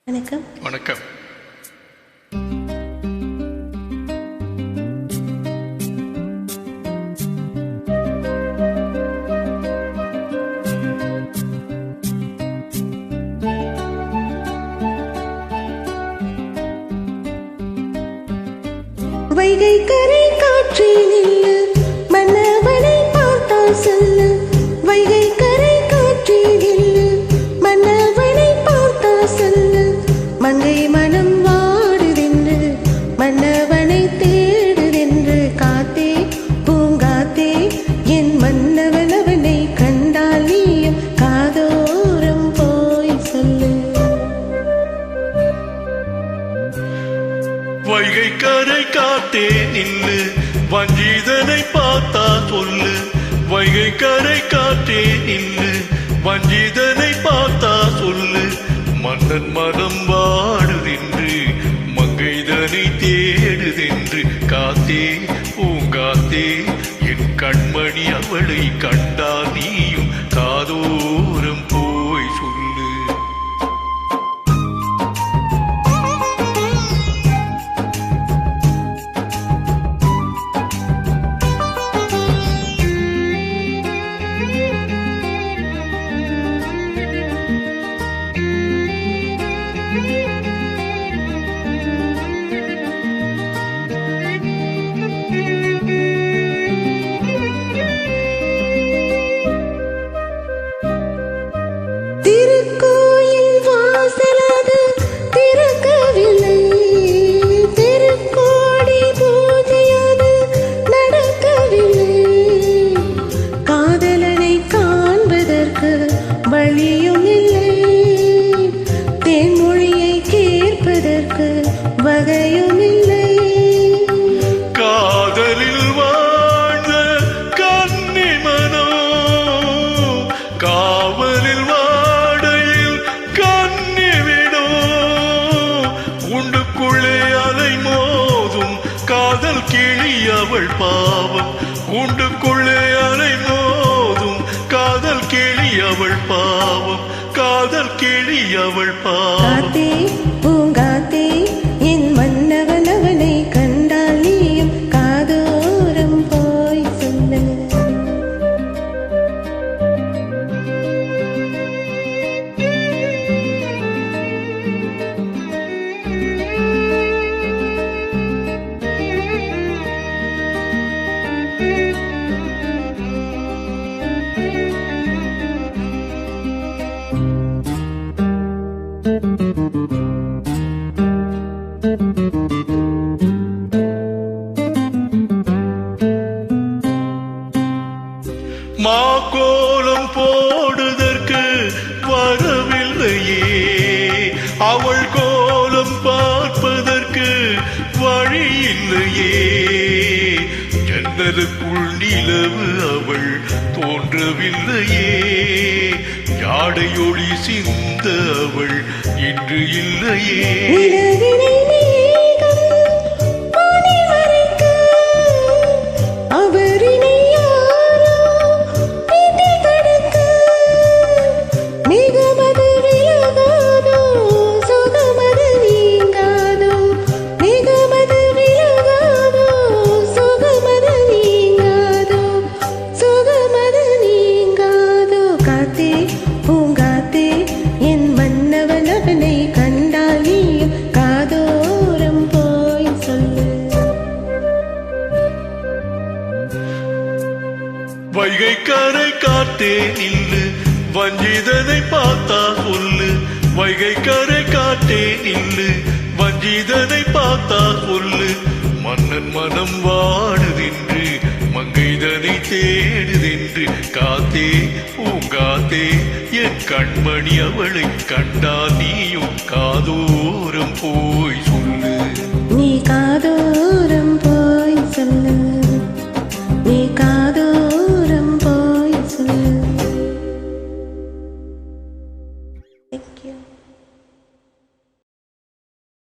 வணக்கம். வணக்கம். வைகை கரை காற்றே நில்லு, மன்னவனை பார்த்தால் சொல்லு. வைகை கரை காற்றே நில்லு, மன்னவனை பார்த்தால் சொல்லு. மங்கை மனம் வாடுதென்று, மன்னவனை தேடுதென்று. காத்தே பூங்காத்தே, என் மன்னவன் அவனை கண்டால் நீயும் காதோரம் போய் சொல்லு. வைகை கரை காத்தே நில்லு, வஞ்சிதனை பார்த்தா சொல்லு. வைகை கரை காத்தே நில்லு, வஞ்சிதனை பார்த்தா சொல்லு. மன்னன் மனம் வாடுதென்று, மங்கைதனை தேடுதென்று. காத்தே பூங்காத்தே, என் கண்மணி அவளை கண்டால் நீயும் காதோரம் போய் சொல்லு. திருக்கோயில் வாசலது திறக்கவில்லை, திருக்கோடி பூஜையது நடக்கவில்லை. காதலனை காண்பதற்கு வழியும் இல்லை, தேன்மொழியை கேட்பதற்கு வகையும் இல்லை. காதலில் வாழ்ந்த கன்னிமனோ, காவலில் வாடையில் கன்னிவிடோ. உண்டுக்குள்ளே அலை மோதும் காதல் கிளி அவள் பாவம். உண்டுக்குள்ளே அலை மோதும் காதல் கிளி அவள் பாவம். காதல் கிளி அவள் பாவம். காத்தே பூங்காத்தே, என் மன்னவன் அவனை கண்டால் நீயும் காதோரம் போய் சொல்லு. மாக்கோலம் போடுதற்கு வரவில்லையே, அவள் கோலம் பார்ப்பதற்கு வழி இல்லையே. ஜன்னலுக்குள் நிலவு அவள் தோன்றவில்லையே, யாடையொளி சிந்த அவள் இன்று இல்லையே. நிலவினை மேகம் பனி வரைக்க, அவரினை யாரோ விதி தடுக்க. மிகமது விலகாதோ, சுகமது நீங்காதோ. மிகமது விலகாதோ, சுகமது நீங்காதோ. சுகமது நீங்காதோ. காத்தே பூங்காத்தே, என் மன்னவன் அவனை கண்டால் நீயும் காதோரம் போய் சொல்லு. வைகை கரை காத்தே நில்லு, வஞ்சிதனை பார்த்தா சொல்லு. வைகை கரை காத்தே நில்லு, வஞ்சிதனை பார்த்தா சொல்லு. மன்னன் மனம் வாடுதென்று, மங்கைதனை தேடுதென்று. காத்தே பூங்காத்தே, என் கண்மணி அவளை கண்டா நீயும் காதோரம் போய் சொல்லு. நீ காதோரம்